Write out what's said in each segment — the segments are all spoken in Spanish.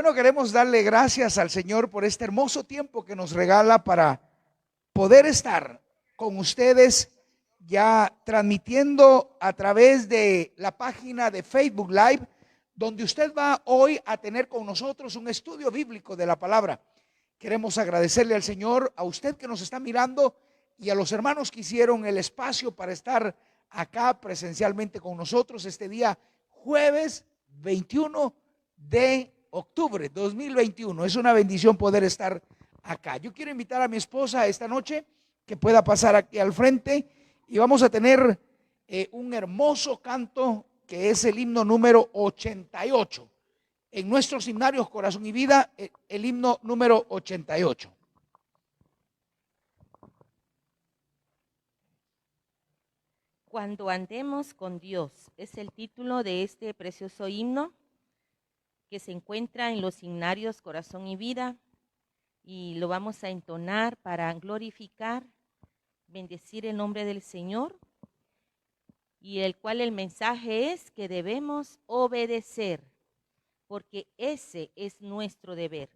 Bueno, queremos darle gracias al Señor por este hermoso tiempo que nos regala para poder estar con ustedes ya transmitiendo a través de la página de Facebook Live, donde usted va hoy a tener con nosotros un estudio bíblico de la palabra. Queremos agradecerle al Señor, a usted que nos está mirando y a los hermanos que hicieron el espacio para estar acá presencialmente con nosotros este día jueves 21 de octubre 2021. Es una bendición poder estar acá. Yo quiero invitar a mi esposa esta noche que pueda pasar aquí al frente y vamos a tener un hermoso canto que es el himno número 88 en nuestros himnarios Corazón y Vida, el himno número 88. Cuando andemos con Dios es el título de este precioso himno que se encuentra en los himnarios Corazón y Vida, y lo vamos a entonar para glorificar, bendecir el nombre del Señor, y el cual el mensaje es que debemos obedecer, porque ese es nuestro deber.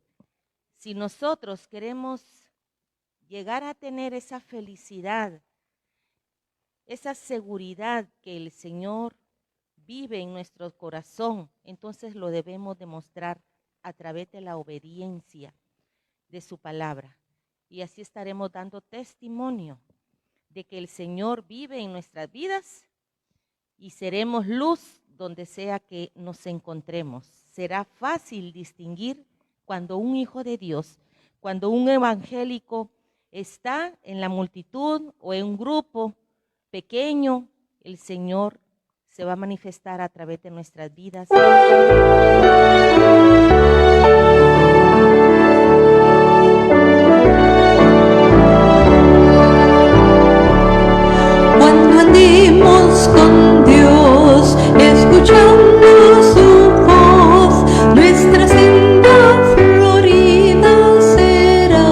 Si nosotros queremos llegar a tener esa felicidad, esa seguridad que el Señor vive en nuestro corazón, entonces lo debemos demostrar a través de la obediencia de su palabra. Y así estaremos dando testimonio de que el Señor vive en nuestras vidas y seremos luz donde sea que nos encontremos. Será fácil distinguir cuando un hijo de Dios, cuando un evangélico está en la multitud o en un grupo pequeño, el Señor se va a manifestar a través de nuestras vidas. Cuando andemos con Dios, escuchando su voz, nuestra senda florida será.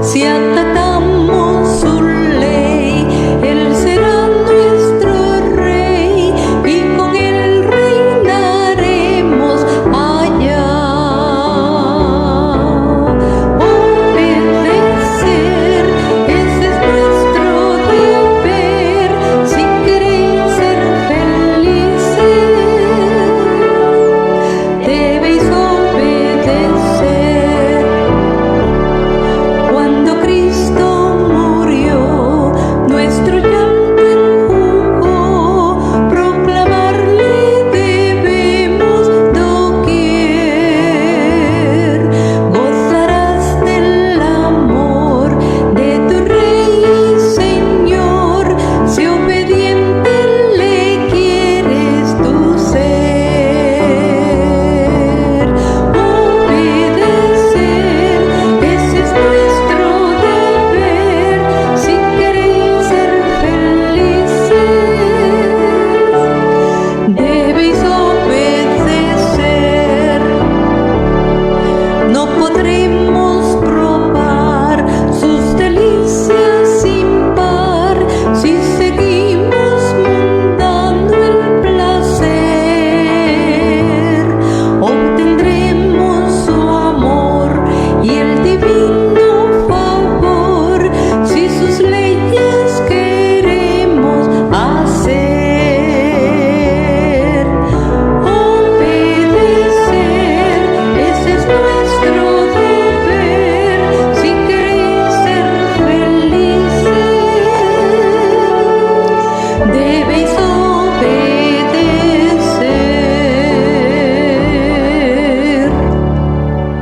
Si acatamos su ley, Él será nuestro Rey y con Él reinaremos allá. Obedecer, ese es nuestro deber, si queréis ser felices, debéis obedecer. Cuando Cristo murió, nuestro llanto enjugó, proclamarle debemos doquier. Gozarás del amor de tu Rey y Señor, si obediente le quieres tú ser. Obedecer, ese es nuestro deber, si queréis ser felices, debéis obedecer. No podremos probar sus delicias sin par si seguimos mundando el placer. Obtendremos su amor y el divino favor si sus leyes queremos hacer. Obedecer, ese es nuestro deber, si queréis ser felices, debéis obedecer.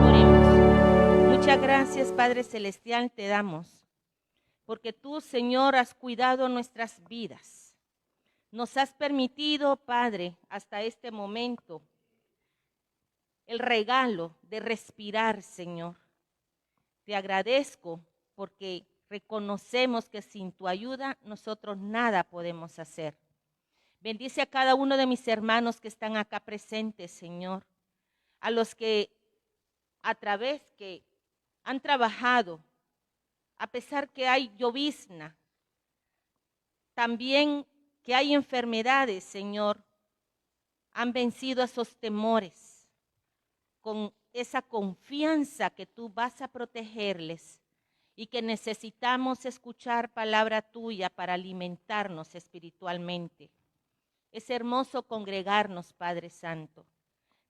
Oremos. Muchas gracias, Padre Celestial, te damos, porque tú, Señor, has cuidado nuestras vidas. Nos has permitido, Padre, hasta este momento, el regalo de respirar, Señor. Te agradezco porque reconocemos que sin tu ayuda nosotros nada podemos hacer. Bendice a cada uno de mis hermanos que están acá presentes, Señor, a los que a través que han trabajado, a pesar que hay llovizna, también que hay enfermedades, Señor, han vencido esos temores. con esa confianza que tú vas a protegerles y que necesitamos escuchar palabra tuya para alimentarnos espiritualmente. Es hermoso congregarnos, Padre Santo.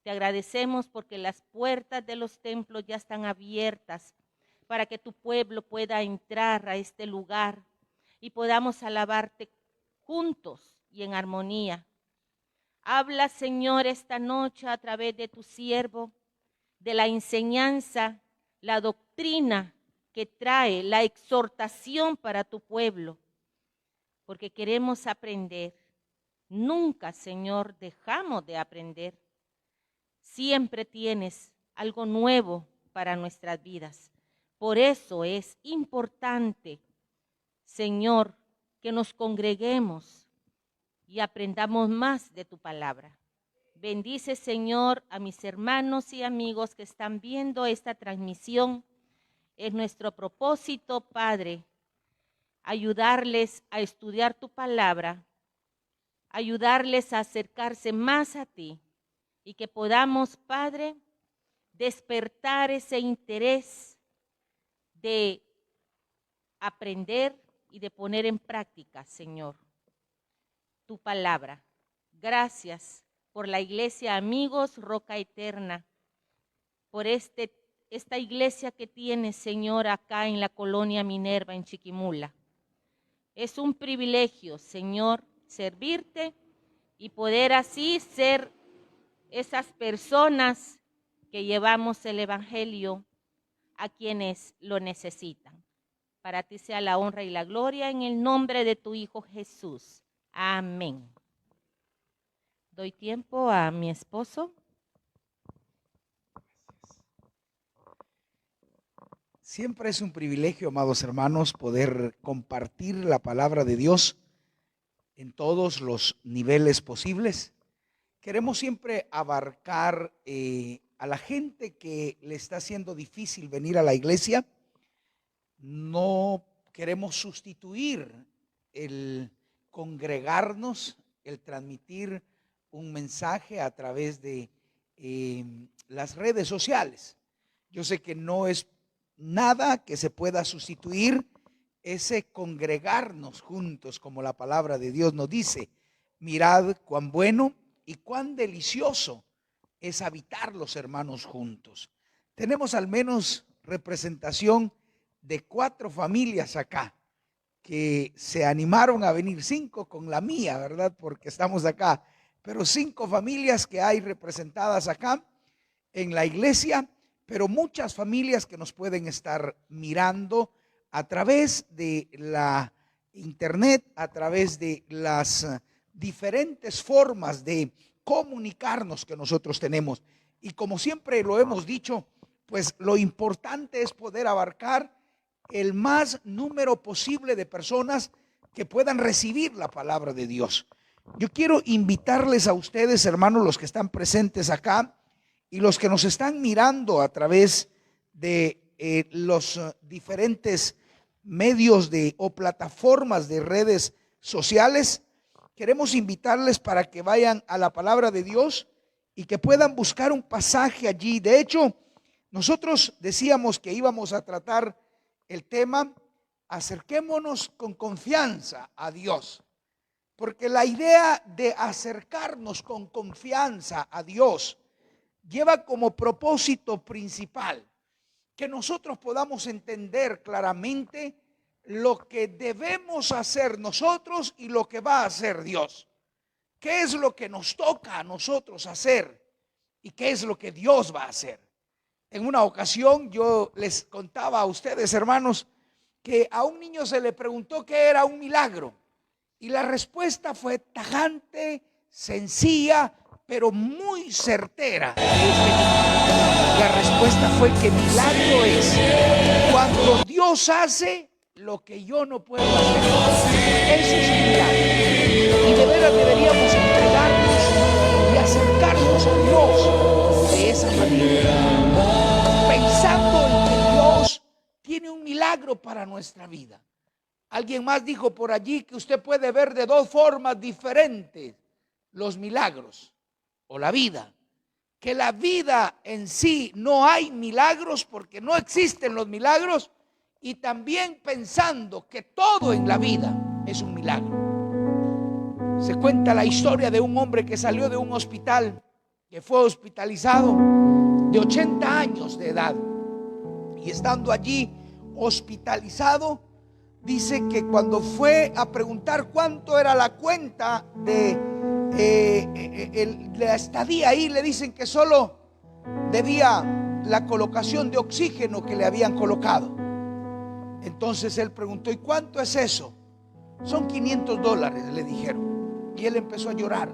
Te agradecemos porque las puertas de los templos ya están abiertas para que tu pueblo pueda entrar a este lugar y podamos alabarte juntos y en armonía. Habla, Señor, esta noche a través de tu siervo, de la enseñanza, la doctrina que trae, la exhortación para tu pueblo, porque queremos aprender. Nunca, Señor, dejamos de aprender. Siempre tienes algo nuevo para nuestras vidas. Por eso es importante, Señor, que nos congreguemos y aprendamos más de tu palabra. Bendice, Señor, a mis hermanos y amigos que están viendo esta transmisión. Es nuestro propósito, Padre, ayudarles a estudiar tu palabra, ayudarles a acercarse más a ti y que podamos, Padre, despertar ese interés de aprender y de poner en práctica, Señor, tu palabra. Gracias por la iglesia Amigos Roca Eterna, por esta iglesia que tienes, Señor, acá en la colonia Minerva, en Chiquimula. Es un privilegio, Señor, servirte y poder así ser esas personas que llevamos el evangelio a quienes lo necesitan. Para ti sea la honra y la gloria en el nombre de tu Hijo Jesús. Amén. Doy tiempo a mi esposo. Siempre es un privilegio, amados hermanos, poder compartir la palabra de Dios en todos los niveles posibles. Queremos siempre abarcar a la gente que le está haciendo difícil venir a la iglesia. No queremos sustituir el congregarnos, el transmitir un mensaje a través de las redes sociales. Yo sé que no es nada que se pueda sustituir ese congregarnos juntos, como la palabra de Dios nos dice. Mirad cuán bueno y cuán delicioso es habitar los hermanos juntos. Tenemos al menos representación de 4 familias acá que se animaron a venir, 5 con la mía, ¿verdad? Porque estamos acá, pero 5 familias que hay representadas acá en la iglesia, pero muchas familias que nos pueden estar mirando a través de la internet, a través de las diferentes formas de comunicarnos que nosotros tenemos. Y como siempre lo hemos dicho, pues lo importante es poder abarcar el más número posible de personas que puedan recibir la palabra de Dios. Yo quiero invitarles a ustedes, hermanos, los que están presentes acá y los que nos están mirando a través de los diferentes medios o plataformas de redes sociales. Queremos invitarles para que vayan a la palabra de Dios y que puedan buscar un pasaje allí. De hecho, nosotros decíamos que íbamos a tratar el tema, acerquémonos con confianza a Dios, porque la idea de acercarnos con confianza a Dios lleva como propósito principal que nosotros podamos entender claramente lo que debemos hacer nosotros y lo que va a hacer Dios. ¿Qué es lo que nos toca a nosotros hacer y qué es lo que Dios va a hacer? En una ocasión yo les contaba a ustedes, hermanos, que a un niño se le preguntó qué era un milagro y la respuesta fue tajante, sencilla, pero muy certera. La respuesta fue que milagro es cuando Dios hace lo que yo no puedo hacer. Eso es un milagro. Y de veras deberíamos entregarnos y acercarnos a Dios de esa manera, pensando en que Dios tiene un milagro para nuestra vida. Alguien más dijo por allí que usted puede ver de 2 formas diferentes los milagros o la vida. que la vida en sí no hay milagros porque no existen los milagros, y también pensando que todo en la vida es un milagro. Se cuenta la historia de un hombre que salió de un hospital, que fue hospitalizado, de 80 años de edad, y estando allí hospitalizado, dice que cuando fue a preguntar cuánto era la cuenta de la estadía ahí, le dicen que solo debía la colocación de oxígeno que le habían colocado. Entonces él preguntó: ¿y cuánto es eso? Son $500, le dijeron. Y él empezó a llorar.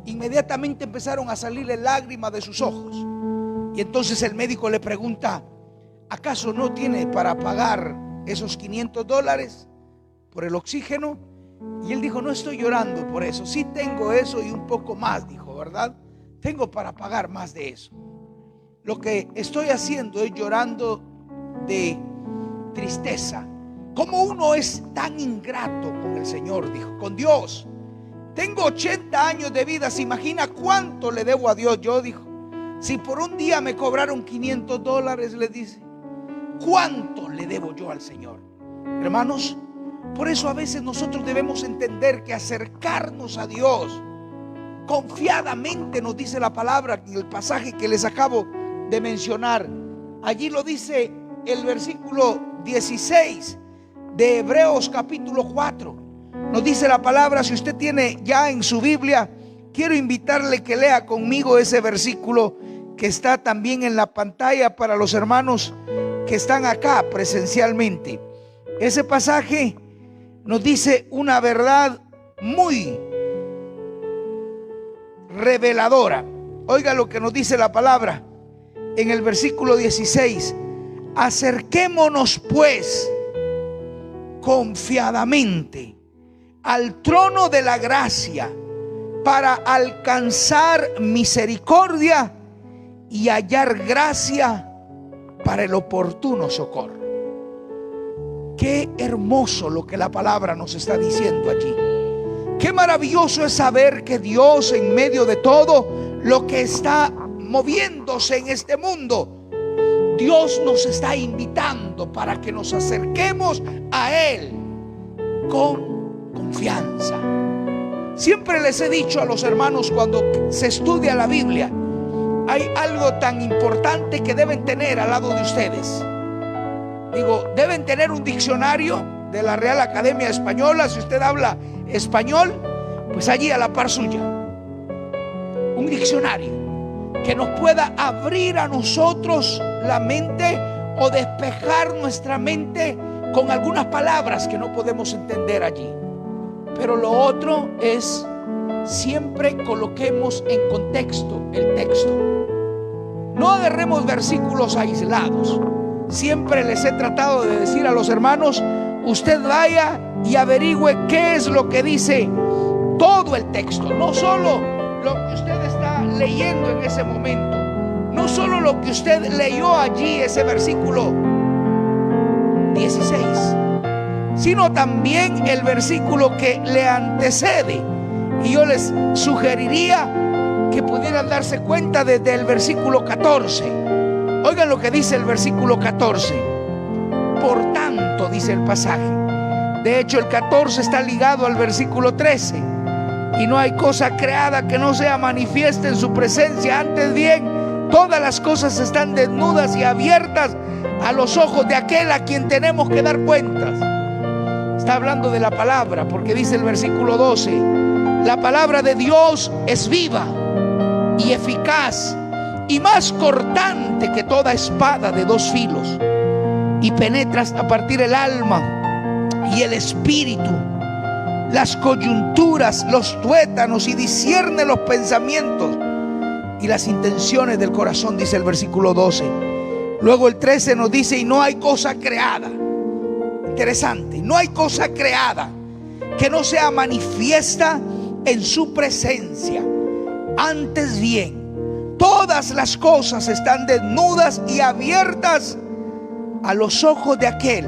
Inmediatamente empezaron a salirle lágrimas de sus ojos. Y entonces el médico le pregunta: ¿acaso no tiene para pagar esos $500 por el oxígeno? Y él dijo: no estoy llorando por eso, sí tengo eso y un poco más, dijo, ¿verdad? Tengo para pagar más de eso. Lo que estoy haciendo es llorando de tristeza. ¿Cómo uno es tan ingrato con el Señor? Dijo, con Dios. Tengo 80 años de vida, ¿se imagina cuánto le debo a Dios? Yo, dijo, si por un día me cobraron $500, le dice, ¿cuánto le debo yo al Señor? Hermanos, por eso a veces nosotros debemos entender que acercarnos a Dios confiadamente, nos dice la palabra en el pasaje que les acabo de mencionar. Allí lo dice el versículo 16 de Hebreos capítulo 4. Nos dice la palabra, si usted tiene ya en su Biblia, quiero invitarle que lea conmigo ese versículo que está también en la pantalla para los hermanos que están acá presencialmente. Ese pasaje nos dice una verdad muy reveladora. Oiga lo que nos dice la palabra en el versículo 16. Acerquémonos pues confiadamente al trono de la gracia para alcanzar misericordia y hallar gracia para el oportuno socorro. Qué hermoso lo que la palabra nos está diciendo allí. Qué maravilloso es saber que Dios, en medio de todo lo que está moviéndose en este mundo, Dios nos está invitando para que nos acerquemos a Él con confianza. Siempre les he dicho a los hermanos, cuando se estudia la Biblia, hay algo tan importante que deben tener al lado de ustedes. Digo, deben tener un diccionario de la Real Academia Española. Si usted habla español, pues allí a la par suya, un diccionario que nos pueda abrir a nosotros la mente o despejar nuestra mente con algunas palabras que no podemos entender allí. Pero lo otro es, siempre coloquemos en contexto el texto. No agarremos versículos aislados. Siempre les he tratado de decir a los hermanos, usted vaya y averigüe qué es lo que dice todo el texto, no solo lo que usted está leyendo en ese momento, no solo lo que usted leyó allí, ese versículo 16, sino también el versículo que le antecede. Y yo les sugeriría que pudieran darse cuenta desde el versículo 14. Oigan lo que dice el versículo 14. Por tanto, dice el pasaje. De hecho, el 14 está ligado al versículo 13. Y no hay cosa creada que no sea manifiesta en su presencia. Antes bien, todas las cosas están desnudas y abiertas a los ojos de aquel a quien tenemos que dar cuentas. Está hablando de la palabra, porque dice el versículo 12: la palabra de Dios es viva y eficaz y más cortante que toda espada de dos filos, y penetra hasta partir el alma y el espíritu, las coyunturas, los tuétanos, y discierne los pensamientos y las intenciones del corazón, dice el versículo 12. Luego el 13 nos dice: y no hay cosa creada. Interesante, no hay cosa creada que no sea manifiesta en su presencia. Antes bien, todas las cosas están desnudas y abiertas a los ojos de aquel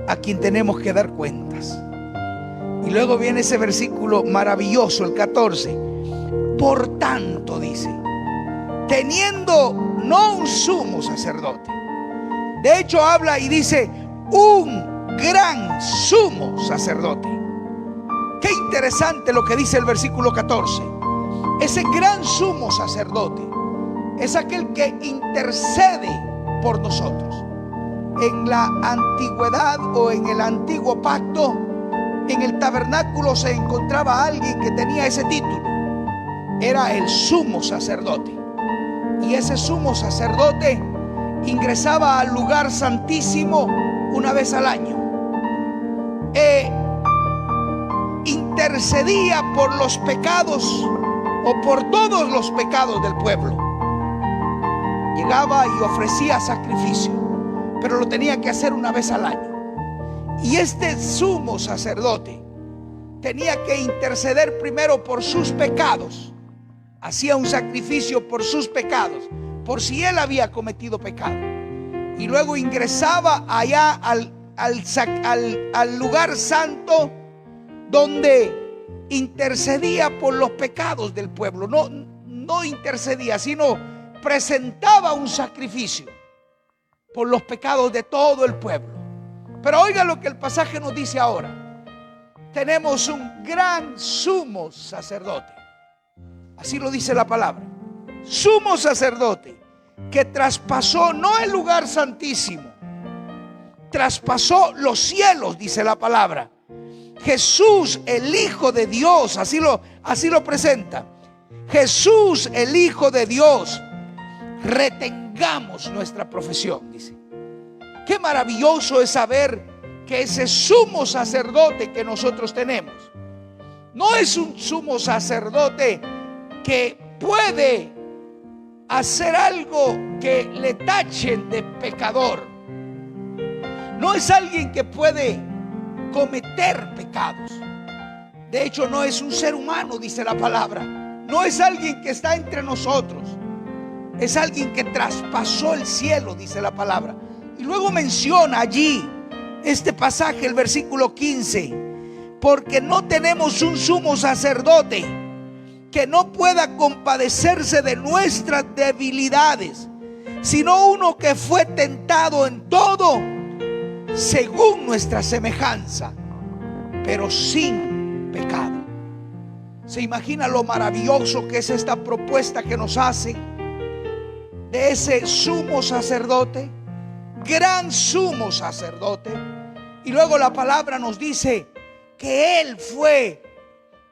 a quien tenemos que dar cuentas. Y luego viene ese versículo maravilloso, el 14. Por tanto, dice, teniendo no un sumo sacerdote. De hecho habla y dice un gran sumo sacerdote. Qué interesante lo que dice el versículo 14. Ese gran sumo sacerdote es aquel que intercede por nosotros. En la antigüedad o en el antiguo pacto, en el tabernáculo se encontraba alguien que tenía ese título. Era el sumo sacerdote. Y ese sumo sacerdote ingresaba al lugar santísimo una vez al año. Intercedía por los pecados o por todos los pecados del pueblo. Llegaba y ofrecía sacrificio, pero lo tenía que hacer una vez al año. Y este sumo sacerdote tenía que interceder primero por sus pecados. Hacía un sacrificio por sus pecados, por si él había cometido pecado. Y luego ingresaba allá al lugar santo, donde intercedía por los pecados del pueblo. No intercedía, sino presentaba un sacrificio por los pecados de todo el pueblo. Pero oiga lo que el pasaje nos dice ahora. Tenemos un gran sumo sacerdote. Así lo dice la palabra. Sumo sacerdote que traspasó no el lugar santísimo, traspasó los cielos, dice la palabra. Jesús, el Hijo de Dios, así lo presenta. Jesús, el Hijo de Dios, retengamos nuestra profesión, dice. Qué maravilloso es saber que ese sumo sacerdote que nosotros tenemos no es un sumo sacerdote que puede hacer algo que le tachen de pecador. No es alguien que puede cometer pecados. De hecho, no es un ser humano, dice la palabra. No es alguien que está entre nosotros. Es alguien que traspasó el cielo, dice la palabra. Y luego menciona allí este pasaje, el versículo 15. Porque no tenemos un sumo sacerdote que no pueda compadecerse de nuestras debilidades, sino uno que fue tentado en todo según nuestra semejanza, pero sin pecado. ¿Se imagina lo maravilloso que es esta propuesta que nos hace de ese sumo sacerdote, gran sumo sacerdote? Y luego la palabra nos dice que Él fue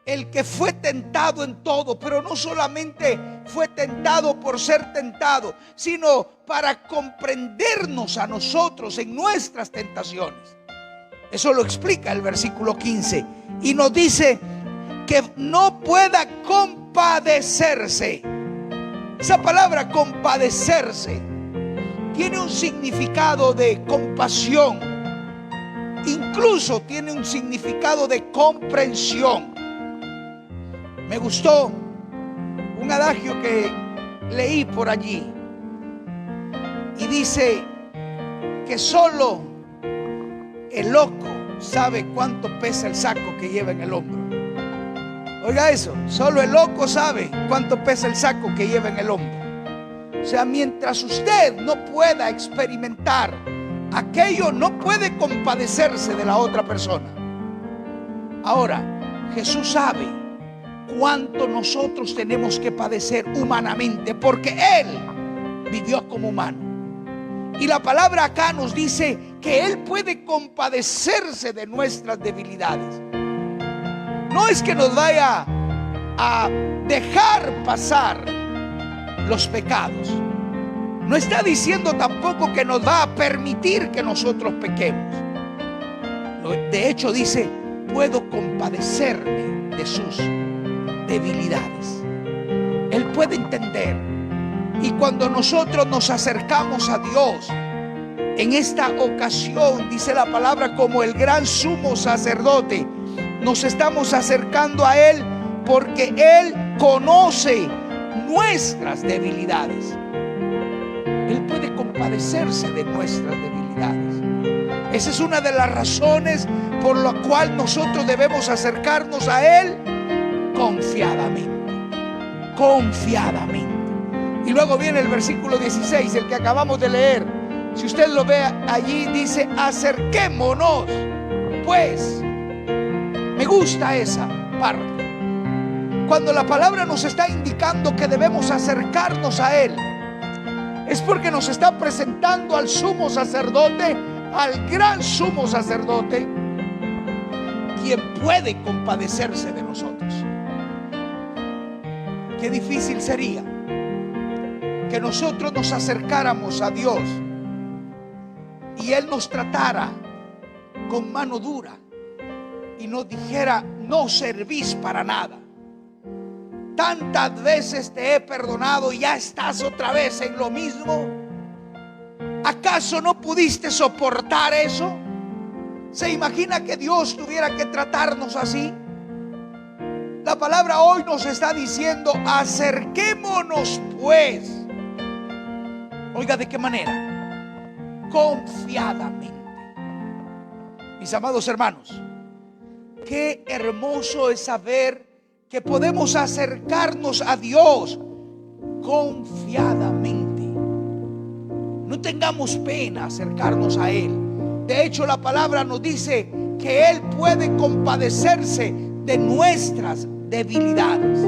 el que fue tentado en todo, pero no solamente fue tentado por ser tentado, sino para comprendernos a nosotros en nuestras tentaciones. Eso lo explica el versículo 15 y nos dice que no pueda compadecerse. Esa palabra compadecerse tiene un significado de compasión, incluso tiene un significado de comprensión. Me gustó un adagio que leí por allí y dice que solo el loco sabe cuánto pesa el saco que lleva en el hombro. Oiga eso, solo el loco sabe cuánto pesa el saco que lleva en el hombro. O sea, mientras usted no pueda experimentar aquello, no puede compadecerse de la otra persona. Ahora, Jesús sabe cuánto nosotros tenemos que padecer humanamente, porque Él vivió como humano. Y la palabra acá nos dice que Él puede compadecerse de nuestras debilidades. No es que nos vaya a dejar pasar los pecados. No está diciendo tampoco que nos va a permitir que nosotros pequemos. De hecho dice, puedo compadecerme de sus debilidades. Él puede entender. Y cuando nosotros nos acercamos a Dios, en esta ocasión, dice la palabra, como el gran sumo sacerdote, nos estamos acercando a Él porque Él conoce nuestras debilidades. Él puede compadecerse de nuestras debilidades. Esa es una de las razones por la cual nosotros debemos acercarnos a Él confiadamente. Confiadamente. Y luego viene el versículo 16, el que acabamos de leer. Si usted lo ve allí, dice: acerquémonos pues. Me gusta esa parte. Cuando la palabra nos está indicando que debemos acercarnos a Él, es porque nos está presentando al sumo sacerdote, al gran sumo sacerdote, quien puede compadecerse de nosotros. Qué difícil sería que nosotros nos acercáramos a Dios y Él nos tratara con mano dura y nos dijera: no servís para nada. Tantas veces te he perdonado y ya estás otra vez en lo mismo. ¿Acaso no pudiste soportar eso? ¿Se imagina que Dios tuviera que tratarnos así? La palabra hoy nos está diciendo: acerquémonos pues. Oiga, ¿de qué manera? Confiadamente. Mis amados hermanos, qué hermoso es saber que podemos acercarnos a Dios confiadamente. No tengamos pena acercarnos a Él. De hecho, la palabra nos dice que Él puede compadecerse de nuestras debilidades.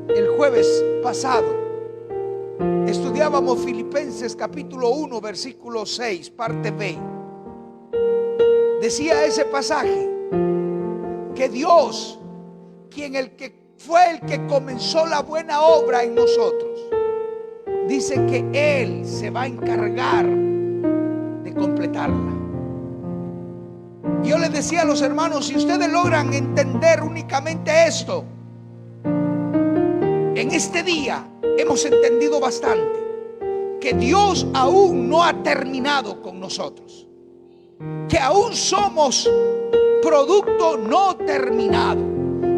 El jueves pasado estudiábamos Filipenses capítulo 1, versículo 6, parte B. Decía ese pasaje que Dios, fue el que comenzó la buena obra en nosotros, dice que Él se va a encargar de completarla. Yo les decía a los hermanos: si ustedes logran entender únicamente esto, en este día hemos entendido bastante que Dios aún no ha terminado con nosotros, que aún somos producto no terminado,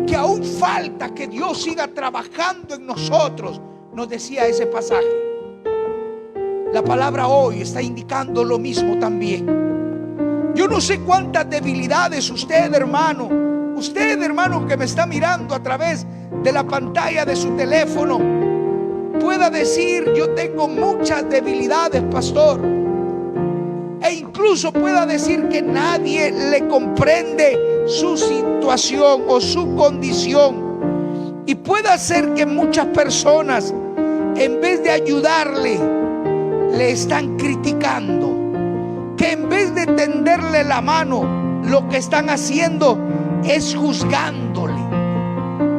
que aún falta que Dios siga trabajando en nosotros. Nos decía ese pasaje. La palabra hoy está indicando lo mismo también. Yo no sé cuántas debilidades usted hermano que me está mirando a través de la pantalla de su teléfono, pueda decir: yo tengo muchas debilidades, pastor. E incluso pueda decir que nadie le comprende su situación o su condición. Y pueda ser que muchas personas, en vez de ayudarle, le están criticando. Que en vez de tenderle la mano, lo que están haciendo es juzgándole.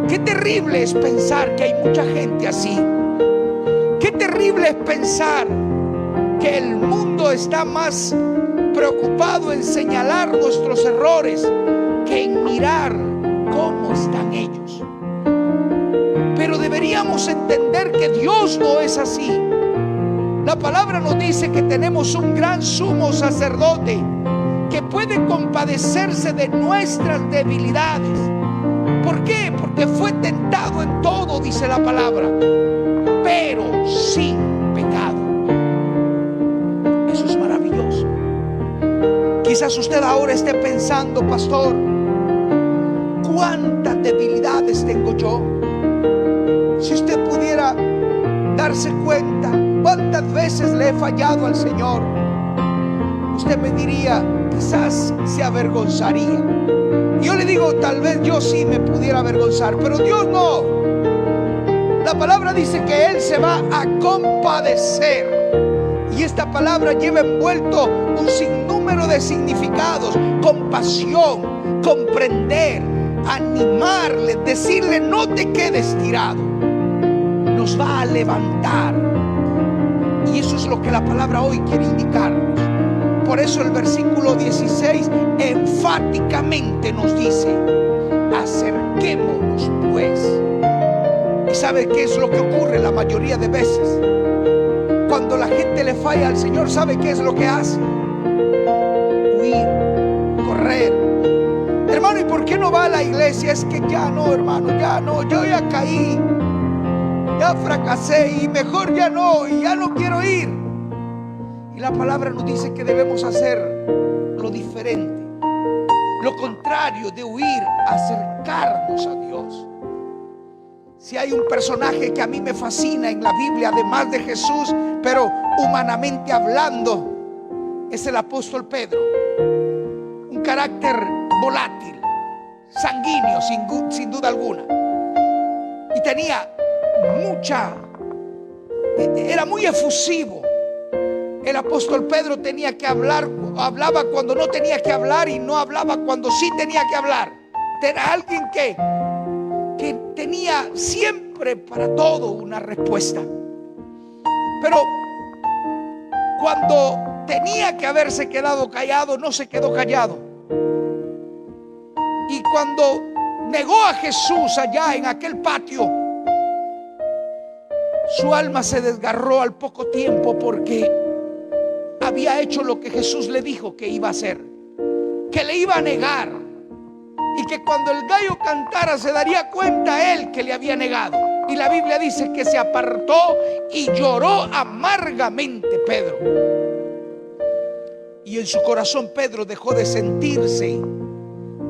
Qué terrible es pensar que hay mucha gente así. Qué terrible es pensar que el mundo está más preocupado en señalar nuestros errores que en mirar cómo están ellos. Pero deberíamos entender que Dios no es así. La palabra nos dice que tenemos un gran sumo sacerdote que puede compadecerse de nuestras debilidades. ¿Por qué? Porque fue tentado en todo, dice la palabra, pero sin pecado. Eso es maravilloso. Quizás usted ahora esté pensando: pastor, ¿cuántas debilidades tengo yo? Si usted pudiera darse cuenta cuántas veces le he fallado al Señor, usted me diría, quizás se avergonzaría. Yo le digo, tal vez yo sí me pudiera avergonzar, pero Dios no. La palabra dice que Él se va a compadecer. Y esta palabra lleva envuelto un sinnúmero de significados: compasión, comprender, animarle, decirle: no te quedes tirado. Nos va a levantar. Y eso es lo que la palabra hoy quiere indicarnos. Por eso el versículo 16 enfáticamente nos dice: acerquémonos pues. ¿Y sabe qué es lo que ocurre la mayoría de veces? Cuando la gente le falla al Señor, ¿sabe qué es lo que hace? Huir, correr. Hermano, ¿y por qué no va a la iglesia? Es que ya no, hermano, ya no, yo ya caí, ya fracasé y mejor ya no, y ya no quiero ir. Y la palabra nos dice que debemos hacer lo diferente, lo contrario de huir, acercarnos a Dios. Si hay un personaje que a mí me fascina en la Biblia, además de Jesús, pero humanamente hablando, es el apóstol Pedro. Un carácter volátil, sanguíneo, sin duda alguna. Y tenía era muy efusivo. El apóstol Pedro tenía que hablar, hablaba cuando no tenía que hablar y no hablaba cuando sí tenía que hablar. Era alguien que tenía siempre para todo una respuesta. Pero cuando tenía que haberse quedado callado, no se quedó callado. Y cuando negó a Jesús allá en aquel patio, su alma se desgarró al poco tiempo, porque había hecho lo que Jesús le dijo que iba a hacer, que le iba a negar, y que cuando el gallo cantara se daría cuenta él que le había negado. Y la Biblia dice que se apartó y lloró amargamente Pedro. Y en su corazón Pedro dejó de sentirse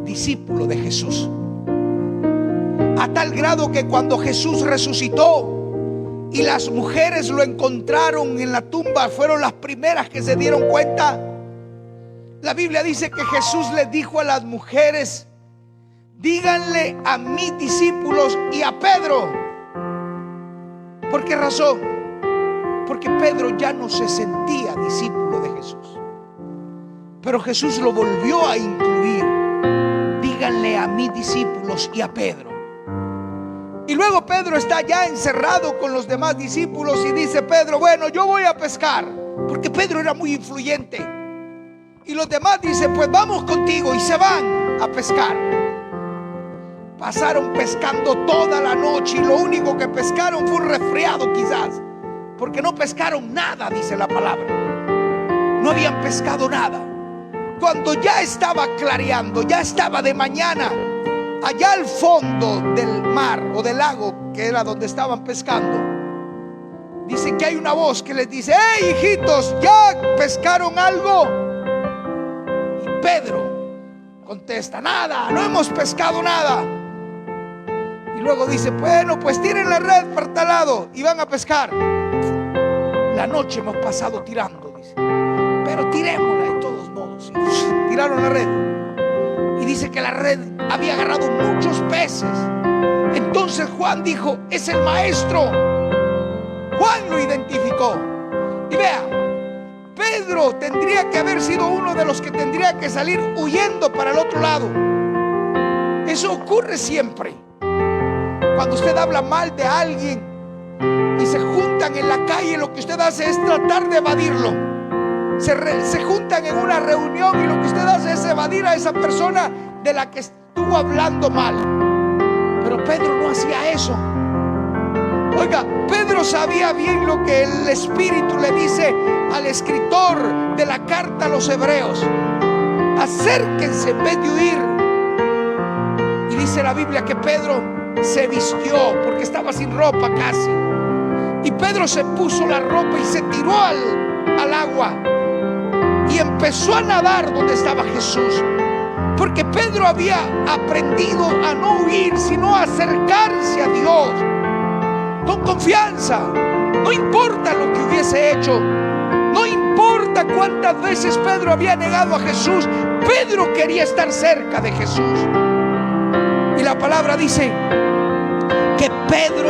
discípulo de Jesús, a tal grado que cuando Jesús resucitó y las mujeres lo encontraron en la tumba, fueron las primeras que se dieron cuenta. La Biblia dice que Jesús les dijo a las mujeres: díganle a mis discípulos y a Pedro. ¿Por qué razón? Porque Pedro ya no se sentía discípulo de Jesús, pero Jesús lo volvió a incluir. Díganle a mis discípulos y a Pedro. Y luego Pedro está ya encerrado con los demás discípulos y dice Pedro: bueno, yo voy a pescar, porque Pedro era muy influyente. Y los demás dicen: pues vamos contigo, y se van a pescar. Pasaron pescando toda la noche y lo único que pescaron fue un resfriado, quizás, porque no pescaron nada, dice la palabra. No habían pescado nada. Cuando ya estaba clareando, ya estaba de mañana, allá al fondo del mar o del lago, que era donde estaban pescando, dicen que hay una voz que les dice: ¡hey, hijitos! ¿Ya pescaron algo? Y Pedro contesta: nada, no hemos pescado nada. Y luego dice: bueno, pues tiren la red para tal lado, y van a pescar. La noche hemos pasado tirando, dice, pero tirémosla de todos modos. Y tiraron la red. Y dice que la red había agarrado muchos peces. Entonces Juan dijo: es el maestro. Juan lo identificó. Y vea, Pedro tendría que haber sido uno de los que tendría que salir huyendo para el otro lado. Eso ocurre siempre. Cuando usted habla mal de alguien y se juntan en la calle, lo que usted hace es tratar de evadirlo. Se juntan en una reunión y lo que usted hace es evadir a esa persona de la que estuvo hablando mal. Pero Pedro no hacía eso. Oiga, Pedro sabía bien lo que el Espíritu le dice al escritor de la carta a los Hebreos: acérquense en vez de huir. Y dice la Biblia que Pedro se vistió, porque estaba sin ropa casi, y Pedro se puso la ropa y se tiró al agua y empezó a nadar donde estaba Jesús, porque Pedro había aprendido a no huir, sino a acercarse a Dios con confianza. No importa lo que hubiese hecho, no importa cuántas veces Pedro había negado a Jesús, Pedro quería estar cerca de Jesús. Y la palabra dice que Pedro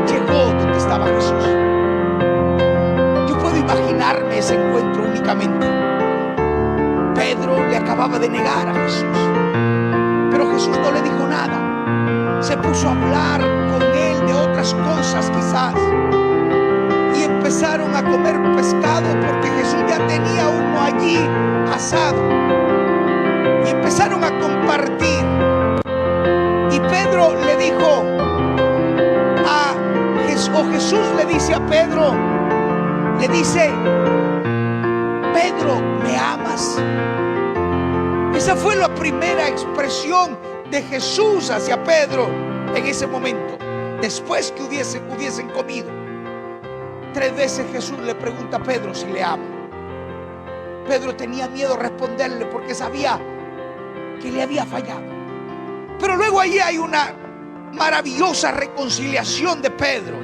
llegó donde estaba Jesús. Yo puedo imaginarme ese encuentro únicamente. Pedro le acababa de negar a Jesús, pero Jesús no le dijo nada. Se puso a hablar con él de otras cosas quizás, y empezaron a comer pescado, porque Jesús ya tenía uno allí asado, y empezaron a compartir. Y Pedro le dijo o Jesús le dice a Pedro, le dice: Pedro, ¿me amas? Esa fue la primera expresión de Jesús hacia Pedro en ese momento, después que hubiesen comido. 3 veces Jesús le pregunta a Pedro si le ama. Pedro tenía miedo de responderle porque sabía que le había fallado. Pero luego allí hay una maravillosa reconciliación de Pedro.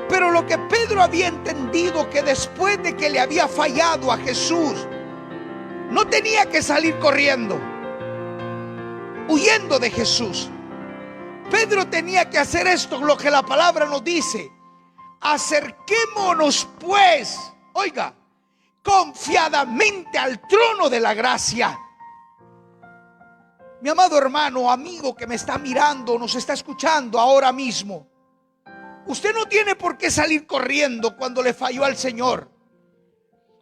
Pero lo que Pedro había entendido, que después de que le había fallado a Jesús, no tenía que salir corriendo, huyendo de Jesús. Pedro tenía que hacer esto, lo que la palabra nos dice: acerquémonos pues, oiga, confiadamente al trono de la gracia. Mi amado hermano, amigo que me está mirando, nos está escuchando ahora mismo, usted no tiene por qué salir corriendo cuando le falló al Señor.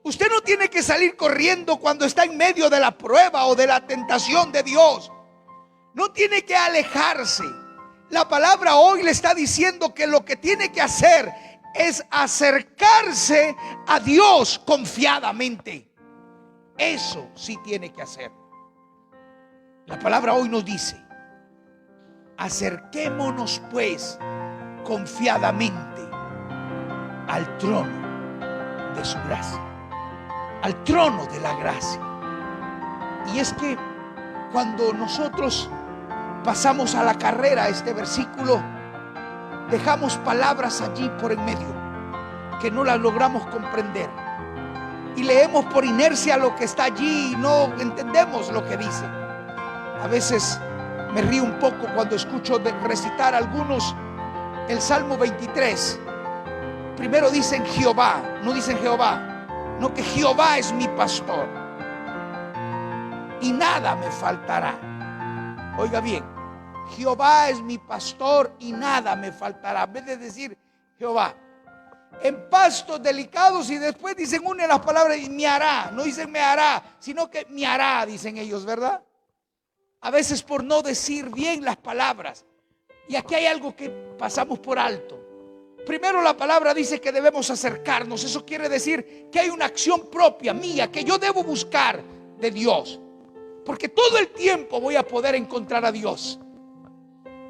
Usted no tiene que salir corriendo cuando está en medio de la prueba o de la tentación de Dios. No tiene que alejarse. La palabra hoy le está diciendo que lo que tiene que hacer es acercarse a Dios confiadamente. Eso sí tiene que hacer. La palabra hoy nos dice: acerquémonos pues confiadamente al trono de su gracia, al trono de la gracia. Y es que cuando nosotros pasamos a la carrera este versículo, dejamos palabras allí por en medio que no las logramos comprender, y leemos por inercia lo que está allí y no entendemos lo que dice. A veces me río un poco cuando escucho recitar algunos el Salmo 23. Primero dicen Jehová, no dicen Jehová, no, que Jehová es mi pastor y nada me faltará. Oiga bien, Jehová es mi pastor y nada me faltará. En vez de decir Jehová, en pastos delicados, y después dicen una de las palabras y me hará. No dicen me hará, sino que me hará, dicen ellos, ¿verdad? A veces por no decir bien las palabras. Y aquí hay algo que pasamos por alto. Primero, la palabra dice que debemos acercarnos. Eso quiere decir que hay una acción propia mía que yo debo buscar de Dios, porque todo el tiempo voy a poder encontrar a Dios.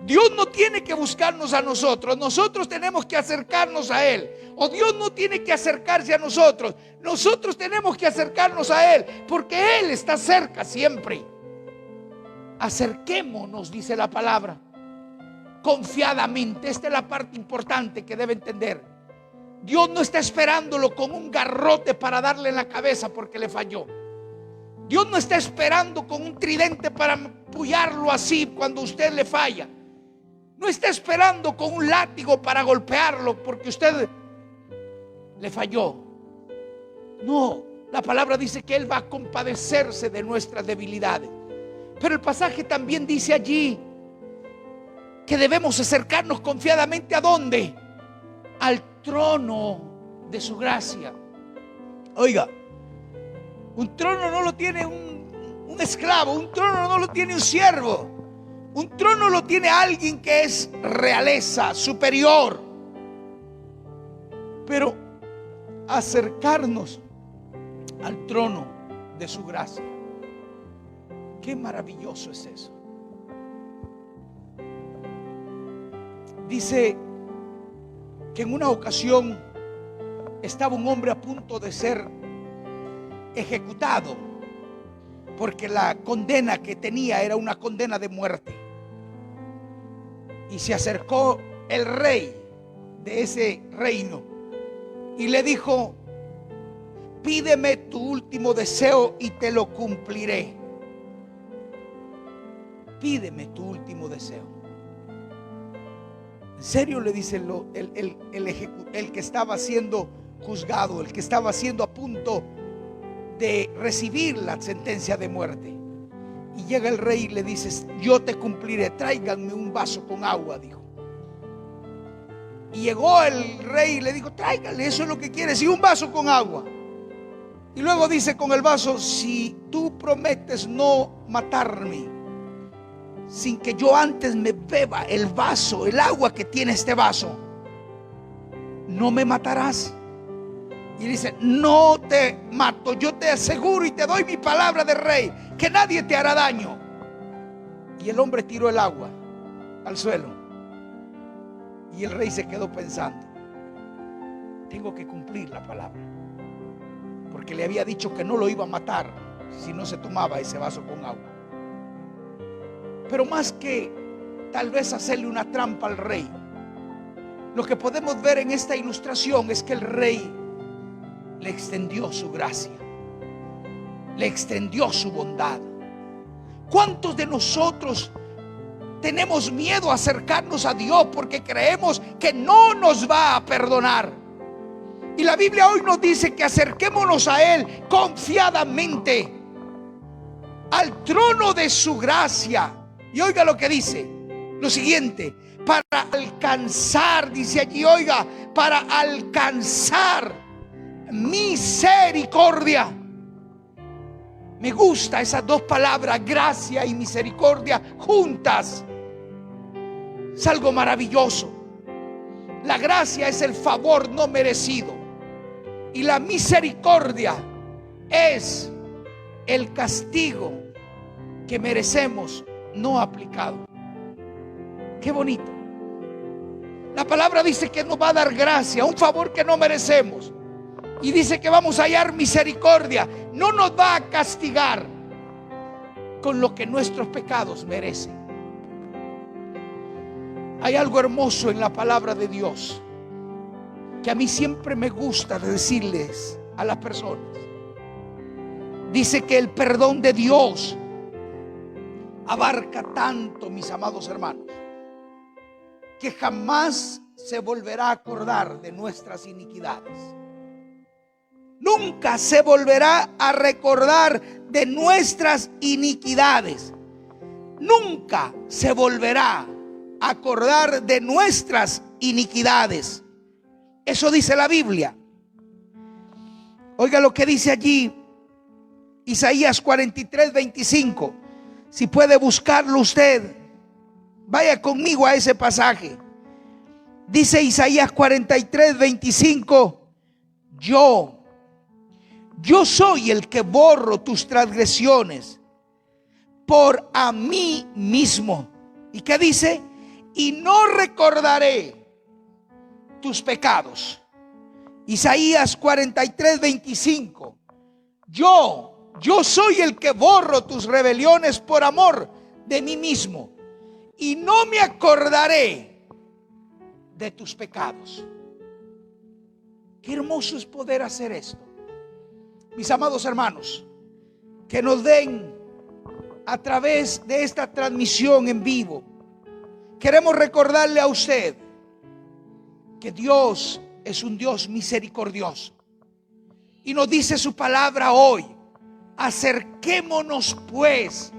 Dios no tiene que buscarnos a nosotros, nosotros tenemos que acercarnos a Él. O Dios no tiene que acercarse a nosotros, nosotros tenemos que acercarnos a Él, porque Él está cerca siempre. Acerquémonos, dice la palabra, confiadamente. Esta es la parte importante que debe entender. Dios no está esperándolo con un garrote para darle en la cabeza porque le falló. Dios no está esperando con un tridente para apoyarlo así cuando usted le falla. No está esperando con un látigo para golpearlo porque usted le falló. No, la palabra dice que Él va a compadecerse de nuestras debilidades. Pero el pasaje también dice allí que debemos acercarnos confiadamente ¿a dónde? Al trono de su gracia. Oiga, un trono no lo tiene un esclavo, un trono no lo tiene un siervo, un trono lo tiene alguien que es realeza, superior. Pero acercarnos al trono de su gracia, qué maravilloso es eso. Dice que en una ocasión estaba un hombre a punto de ser ejecutado porque la condena que tenía era una condena de muerte. Y se acercó el rey de ese reino y le dijo: pídeme tu último deseo y te lo cumpliré. Pídeme tu último deseo. En serio, le dice el que estaba siendo juzgado, el que estaba siendo a punto de recibir la sentencia de muerte. Y llega el rey y le dice: yo te cumpliré, tráiganme un vaso con agua, dijo. Y llegó el rey y le dijo: tráiganle, eso es lo que quieres, y un vaso con agua. Y luego dice con el vaso: si tú prometes no matarme sin que yo antes me beba el vaso, el agua que tiene este vaso, ¿no me matarás? Y dice: no te mato, yo te aseguro y te doy mi palabra de rey que nadie te hará daño. Y el hombre tiró el agua al suelo y el rey se quedó pensando: tengo que cumplir la palabra, porque le había dicho que no lo iba a matar si no se tomaba ese vaso con agua. Pero más que tal vez hacerle una trampa al rey. Lo que podemos ver en esta ilustración es que el rey le extendió su gracia, le extendió su bondad. ¿Cuántos de nosotros tenemos miedo a acercarnos a Dios porque creemos que no nos va a perdonar? Y la Biblia hoy nos dice que acerquémonos a Él confiadamente al trono de su gracia. Y oiga lo que dice, lo siguiente: para alcanzar, dice allí, oiga, para alcanzar misericordia. Me gusta esas dos palabras, gracia y misericordia, juntas. Es algo maravilloso. La gracia es el favor no merecido, y la misericordia es el castigo que merecemos no aplicado. Qué bonito. La palabra dice que nos va a dar gracia, un favor que no merecemos, y dice que vamos a hallar misericordia. No nos va a castigar con lo que nuestros pecados merecen. Hay algo hermoso en la palabra de Dios que a mí siempre me gusta decirles a las personas. Dice que el perdón de Dios abarca tanto, mis amados hermanos, que jamás se volverá a acordar de nuestras iniquidades. Nunca se volverá a recordar de nuestras iniquidades. Nunca se volverá a acordar de nuestras iniquidades. Eso dice la Biblia. Oiga lo que dice allí Isaías 43:25. Si puede buscarlo usted, vaya conmigo a ese pasaje. Dice Isaías 43:25: Yo soy el que borro tus transgresiones por a mí mismo. ¿Y qué dice? Y no recordaré tus pecados. Isaías 43:25. Yo soy el que borro tus rebeliones por amor de mí mismo, y no me acordaré de tus pecados. Qué hermoso es poder hacer esto. Mis amados hermanos, que nos den a través de esta transmisión en vivo, queremos recordarle a usted que Dios es un Dios misericordioso, y nos dice su palabra hoy: acerquémonos pues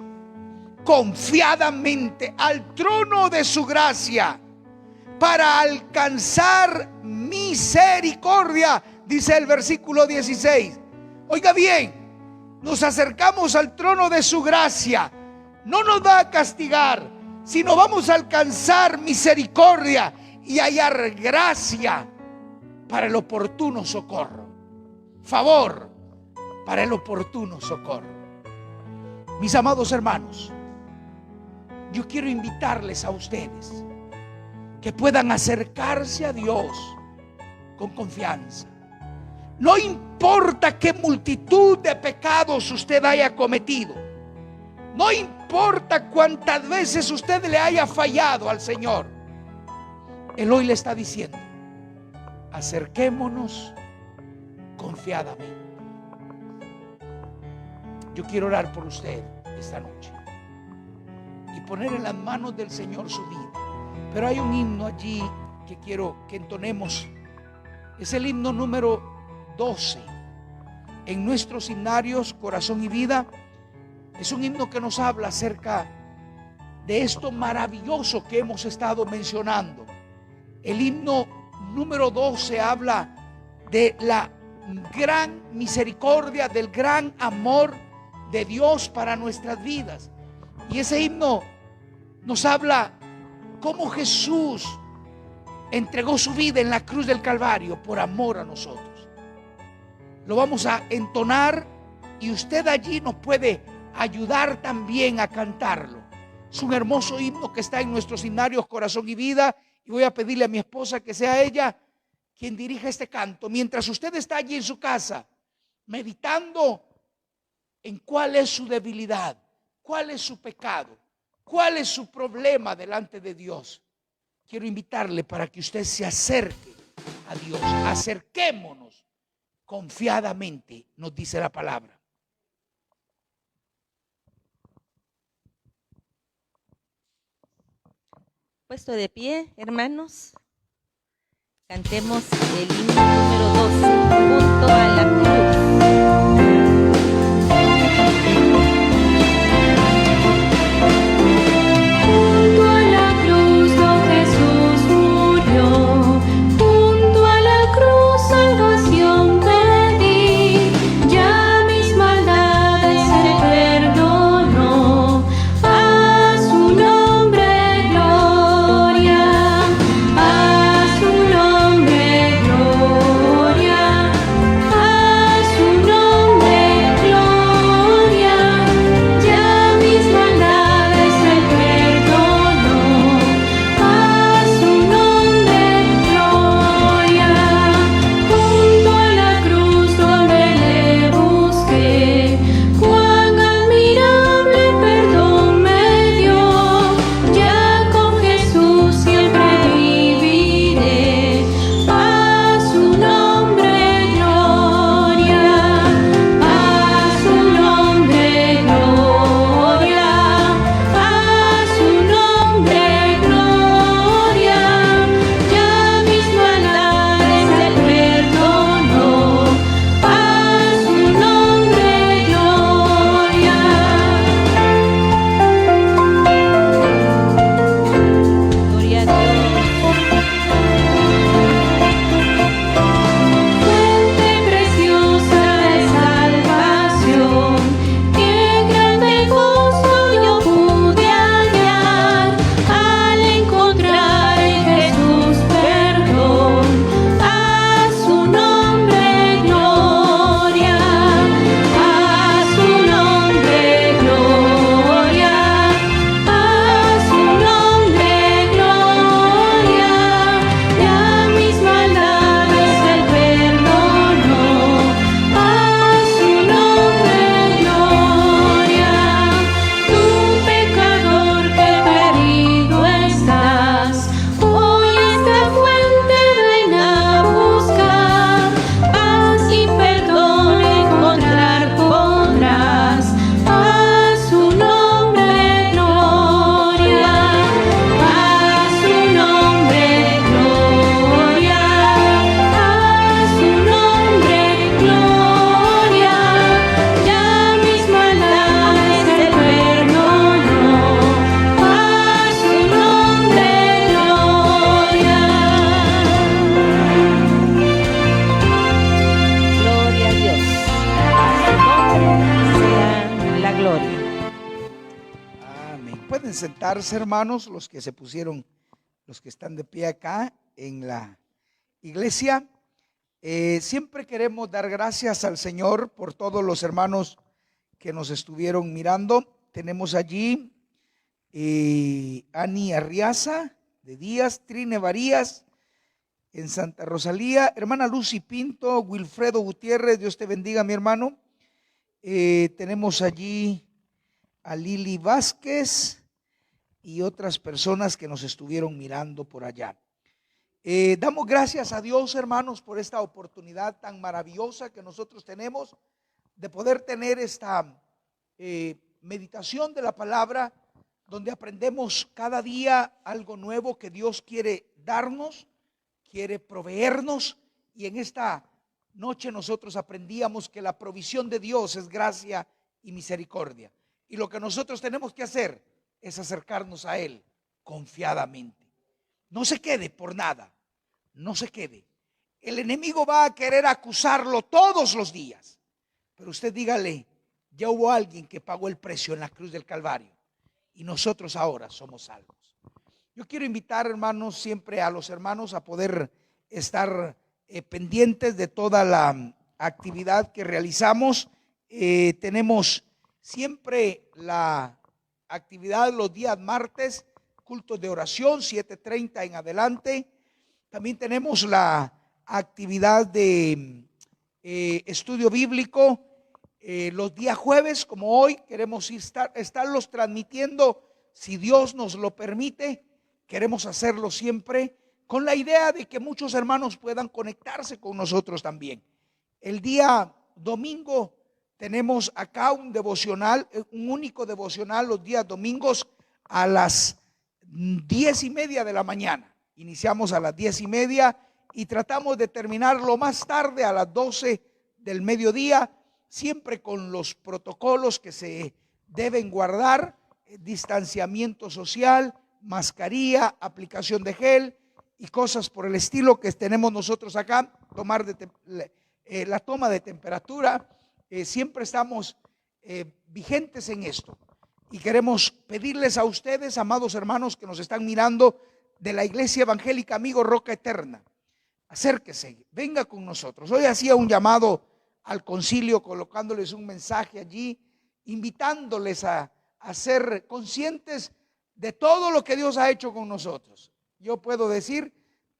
confiadamente al trono de su gracia para alcanzar misericordia, dice el versículo 16. Oiga bien, nos acercamos al trono de su gracia. No nos va a castigar, sino vamos a alcanzar misericordia y hallar gracia para el oportuno socorro. Favor para el oportuno socorro. Mis amados hermanos, yo quiero invitarles a ustedes que puedan acercarse a Dios con confianza. No importa qué multitud de pecados usted haya cometido, no importa cuántas veces usted le haya fallado al Señor, Él hoy le está diciendo: acerquémonos confiadamente. Yo quiero orar por usted esta noche y poner en las manos del Señor su vida. Pero hay un himno allí que quiero que entonemos. Es el himno número 12 en nuestros himnarios Corazón y Vida. Es un himno que nos habla acerca de esto maravilloso que hemos estado mencionando. El himno número 12 habla de la gran misericordia, del gran amor de Dios para nuestras vidas. Y ese himno nos habla cómo Jesús entregó su vida en la cruz del Calvario por amor a nosotros. Lo vamos a entonar y usted allí nos puede ayudar también a cantarlo. Es un hermoso himno que está en nuestros himnarios Corazón y Vida, y voy a pedirle a mi esposa que sea ella quien dirija este canto. Mientras usted está allí en su casa meditando en cuál es su debilidad, cuál es su pecado, ¿Cuál es su problema delante de Dios? Quiero invitarle para que usted se acerque a Dios. Acerquémonos confiadamente, nos dice la palabra. Puesto de pie, hermanos, cantemos el himno número 12, junto a la cruz. Junto a la cruz, don Jesús murió. Junto a la cruz, salvación pedí. Ya mis maldades Él perdonó. A su nombre gloria. A su nombre gloria. A su nombre gloria. Ya mis maldades Él perdonó. A su nombre gloria. Junto a la cruz donde le busqué, cuán admirable perdón me dio. Ya con Jesús siempre viviré. A su nombre gloria. A su nombre gloria. A su nombre gloria. Ya mis maldades Él perdonó. A su nombre gloria. Gloria a Dios. Fuente preciosa de salvación, qué grande gozo yo pude hallar al encontrar en Jesús perdón. A su nombre gloria. A su nombre gloria. A su nombre gloria. Ya mis maldades Él perdonó. A su nombre gloria. Tú pecador que perdido estás, hoy esta fuente ven a buscar. Paz y perdón encontrar podrás. A su nombre gloria. A su nombre gloria. A su nombre gloria. Ya mis maldades Él perdonó. A su nombre gloria. Gloria a Dios. A su nombre sea la gloria. Amén. Pueden sentarse, hermanos, los que se pusieron, los que están de pie acá en la iglesia. Siempre queremos dar gracias al Señor por todos los hermanos que nos estuvieron mirando. Tenemos allí Ani Arriaza de Díaz, Trine Varías en Santa Rosalía, hermana Lucy Pinto, Wilfredo Gutiérrez, Dios te bendiga, mi hermano. Tenemos allí a Lili Vázquez y otras personas que nos estuvieron mirando por allá. Damos gracias a Dios, hermanos, por esta oportunidad tan maravillosa que nosotros tenemos de poder tener esta meditación de la palabra, donde aprendemos cada día algo nuevo que Dios quiere darnos, quiere proveernos. Y en esta noche nosotros aprendíamos que la provisión de Dios es gracia y misericordia. Y lo que nosotros tenemos que hacer es acercarnos a Él confiadamente. No se quede por nada, no se quede. El enemigo va a querer acusarlo todos los días, pero usted dígale: ya hubo alguien que pagó el precio en la cruz del Calvario y nosotros ahora somos salvos. Yo quiero invitar, hermanos, siempre a los hermanos a poder estar pendientes de toda la actividad que realizamos. Tenemos siempre la actividad los días martes, cultos de oración, 7:30 en adelante. También tenemos la actividad de estudio bíblico los días jueves, como hoy. Queremos estarlos transmitiendo si Dios nos lo permite, queremos hacerlo siempre con la idea de que muchos hermanos puedan conectarse con nosotros también. El día domingo tenemos acá un devocional, un único devocional los días domingos a las 10:30 de la mañana. Iniciamos a las 10:30 y tratamos de terminar lo más tarde a las 12 del mediodía, siempre con los protocolos que se deben guardar: distanciamiento social, mascarilla, aplicación de gel y cosas por el estilo que tenemos nosotros acá. La toma de temperatura, siempre estamos vigentes en esto, y queremos pedirles a ustedes, amados hermanos que nos están mirando de la Iglesia Evangélica Amigo Roca Eterna, acérquese, venga con nosotros. Hoy hacía un llamado al concilio, colocándoles un mensaje allí, invitándoles a ser conscientes de todo lo que Dios ha hecho con nosotros. Yo puedo decir,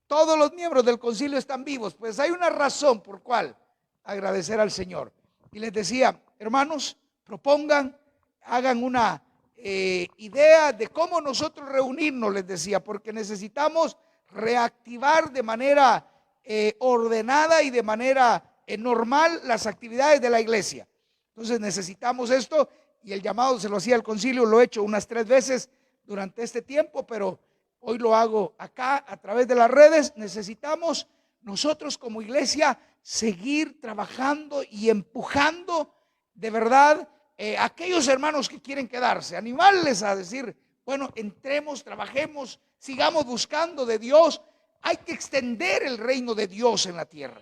todos los miembros del concilio están vivos, pues hay una razón por cual agradecer al Señor. Y les decía, hermanos, propongan, hagan una idea de cómo nosotros reunirnos, les decía, porque necesitamos reactivar de manera ordenada y de manera normal las actividades de la iglesia. Entonces necesitamos esto, y el llamado se lo hacía al concilio, lo he hecho unas 3 veces durante este tiempo, pero hoy lo hago acá a través de las redes. Necesitamos nosotros como iglesia seguir trabajando y empujando de verdad aquellos hermanos que quieren quedarse, animarles a decir, bueno, entremos, trabajemos, sigamos buscando de Dios. Hay que extender el reino de Dios en la tierra.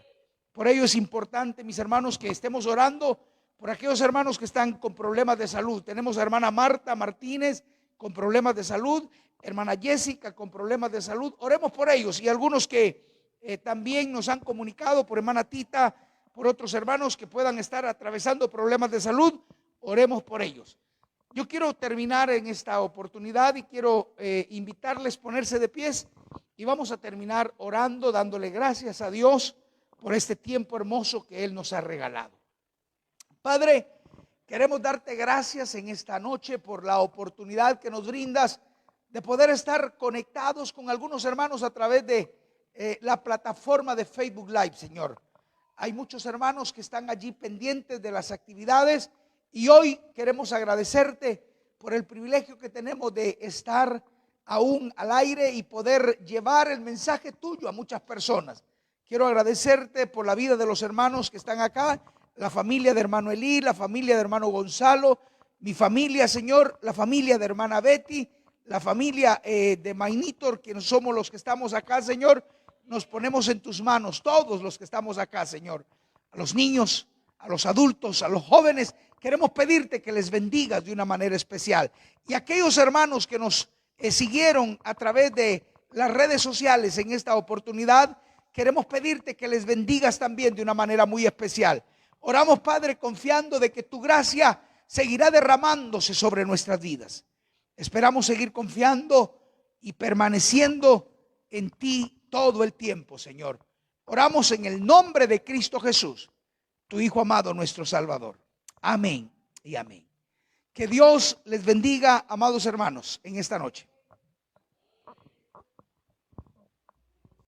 Por ello es importante, mis hermanos, que estemos orando por aquellos hermanos que están con problemas de salud. Tenemos a hermana Marta Martínez con problemas de salud, hermana Jessica con problemas de salud. Oremos por ellos, y algunos que también nos han comunicado, por hermana Tita, por otros hermanos que puedan estar atravesando problemas de salud. Oremos por ellos. Yo quiero terminar en esta oportunidad y quiero invitarles a ponerse de pies, y vamos a terminar orando, dándole gracias a Dios por este tiempo hermoso que Él nos ha regalado. Padre, queremos darte gracias en esta noche por la oportunidad que nos brindas de poder estar conectados con algunos hermanos a través de la plataforma de Facebook Live, Señor. Hay muchos hermanos que están allí pendientes de las actividades, y hoy queremos agradecerte por el privilegio que tenemos de estar aún al aire y poder llevar el mensaje tuyo a muchas personas. Quiero agradecerte por la vida de los hermanos que están acá, la familia de hermano Elí, la familia de hermano Gonzalo, mi familia, Señor, la familia de hermana Betty, la familia de Mainitor, que somos los que estamos acá, Señor. Nos ponemos en tus manos, todos los que estamos acá, Señor. A los niños, a los adultos, a los jóvenes, queremos pedirte que les bendigas de una manera especial. Y aquellos hermanos que nos siguieron a través de las redes sociales en esta oportunidad, queremos pedirte que les bendigas también de una manera muy especial. Oramos, Padre, confiando de que tu gracia seguirá derramándose sobre nuestras vidas. Esperamos seguir confiando y permaneciendo en ti todo el tiempo, Señor. Oramos en el nombre de Cristo Jesús, tu Hijo amado, nuestro Salvador. Amén y amén. Que Dios les bendiga, amados hermanos, en esta noche.